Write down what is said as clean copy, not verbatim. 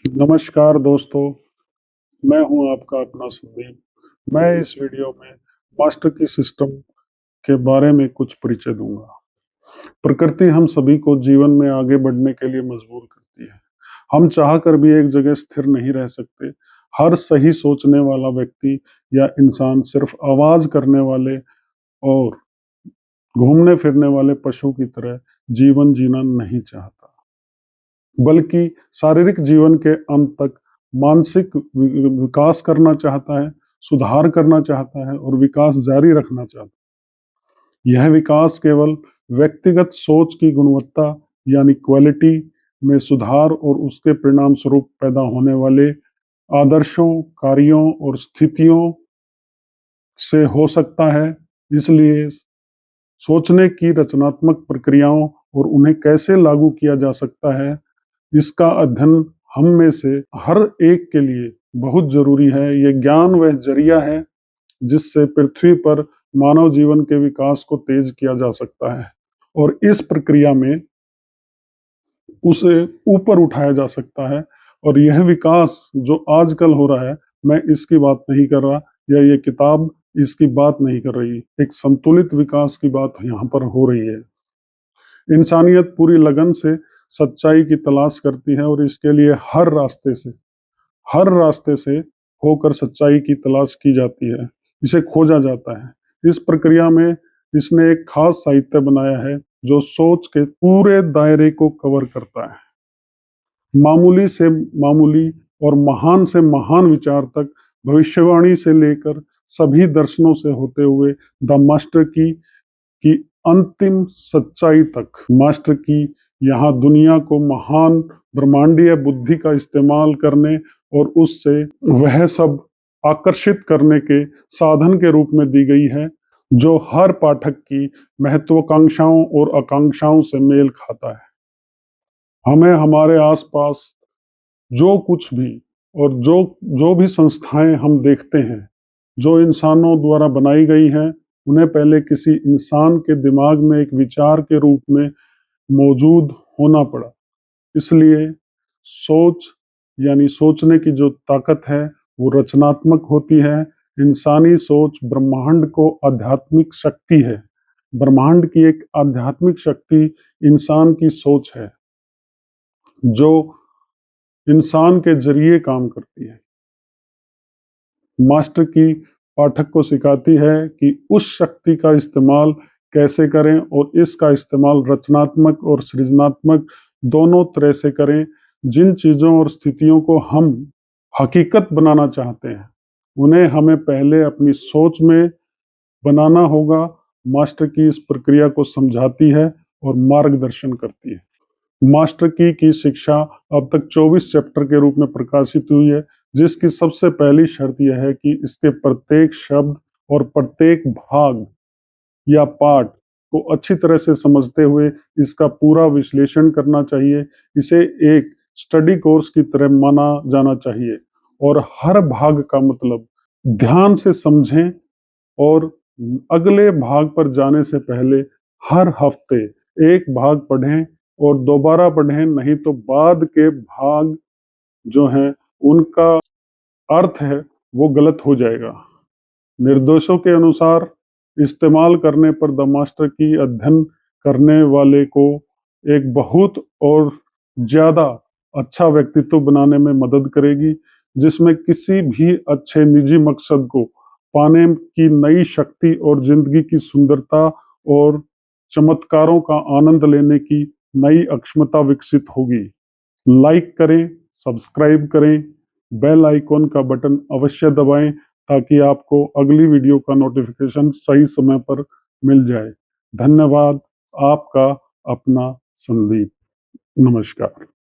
नमस्कार दोस्तों, मैं हूं आपका अपना संदीप। मैं इस वीडियो में मास्टर की सिस्टम के बारे में कुछ परिचय दूंगा। प्रकृति हम सभी को जीवन में आगे बढ़ने के लिए मजबूर करती है। हम चाहकर भी एक जगह स्थिर नहीं रह सकते। हर सही सोचने वाला व्यक्ति या इंसान सिर्फ आवाज करने वाले और घूमने फिरने वाले पशु की तरह जीवन जीना नहीं चाहता, बल्कि शारीरिक जीवन के अंत तक मानसिक विकास करना चाहता है, सुधार करना चाहता है और विकास जारी रखना चाहता है। यह विकास केवल व्यक्तिगत सोच की गुणवत्ता यानी क्वालिटी में सुधार और उसके परिणाम स्वरूप पैदा होने वाले आदर्शों, कार्यों और स्थितियों से हो सकता है। इसलिए सोचने की रचनात्मक प्रक्रियाओं और उन्हें कैसे लागू किया जा सकता है, इसका अध्ययन हम में से हर एक के लिए बहुत जरूरी है। ये ज्ञान वह जरिया है जिससे पृथ्वी पर मानव जीवन के विकास को तेज किया जा सकता है और इस प्रक्रिया में उसे ऊपर उठाया जा सकता है। और यह विकास जो आजकल हो रहा है, मैं इसकी बात नहीं कर रहा या ये किताब इसकी बात नहीं कर रही। एक संतुलित विकास की बात यहाँ पर हो रही है। इंसानियत पूरी लगन से सच्चाई की तलाश करती है और इसके लिए हर रास्ते से होकर सच्चाई की तलाश की जाती है, इसे खोजा जाता है। इस प्रक्रिया में इसने एक खास साहित्य बनाया है जो सोच के पूरे दायरे को कवर करता है, मामूली से मामूली और महान से महान विचार तक, भविष्यवाणी से लेकर सभी दर्शनों से होते हुए द मास्टर की अंतिम सच्चाई तक। मास्टर की यहाँ दुनिया को महान ब्रह्मांडीय बुद्धि का इस्तेमाल करने और उससे वह सब आकर्षित करने के साधन के रूप में दी गई है जो हर पाठक की महत्वाकांक्षाओं और आकांक्षाओं से मेल खाता है। हमें हमारे आसपास जो कुछ भी और जो जो भी संस्थाएं हम देखते हैं, जो इंसानों द्वारा बनाई गई हैं, उन्हें पहले किसी इंसान के दिमाग में एक विचार के रूप में मौजूद होना पड़ा। इसलिए सोच यानी सोचने की जो ताकत है वो रचनात्मक होती है। इंसानी सोच ब्रह्मांड को आध्यात्मिक शक्ति है। ब्रह्मांड की एक आध्यात्मिक शक्ति इंसान की सोच है जो इंसान के जरिए काम करती है। मास्टर की पाठक को सिखाती है कि उस शक्ति का इस्तेमाल कैसे करें और इसका इस्तेमाल रचनात्मक और सृजनात्मक दोनों तरह से करें। जिन चीज़ों और स्थितियों को हम हकीकत बनाना चाहते हैं, उन्हें हमें पहले अपनी सोच में बनाना होगा। मास्टर की इस प्रक्रिया को समझाती है और मार्गदर्शन करती है। मास्टर की शिक्षा अब तक 24 चैप्टर के रूप में प्रकाशित हुई है, जिसकी सबसे पहली शर्त यह है कि इसके प्रत्येक शब्द और प्रत्येक भाग या पाठ को अच्छी तरह से समझते हुए इसका पूरा विश्लेषण करना चाहिए। इसे एक स्टडी कोर्स की तरह माना जाना चाहिए और हर भाग का मतलब ध्यान से समझें और अगले भाग पर जाने से पहले हर हफ्ते एक भाग पढ़ें और दोबारा पढ़ें, नहीं तो बाद के भाग जो हैं उनका अर्थ है वो गलत हो जाएगा। निर्देशों के अनुसार इस्तेमाल करने पर द मास्टर की अध्ययन करने वाले को एक बहुत और ज्यादा अच्छा व्यक्तित्व बनाने में मदद करेगी, जिसमें किसी भी अच्छे निजी मकसद को पाने की नई शक्ति और जिंदगी की सुंदरता और चमत्कारों का आनंद लेने की नई अक्षमता विकसित होगी। लाइक करें, सब्सक्राइब करें, बेल आइकॉन का बटन अवश्य दबाएं ताकि आपको अगली वीडियो का नोटिफिकेशन सही समय पर मिल जाए। धन्यवाद। आपका अपना संदीप। नमस्कार।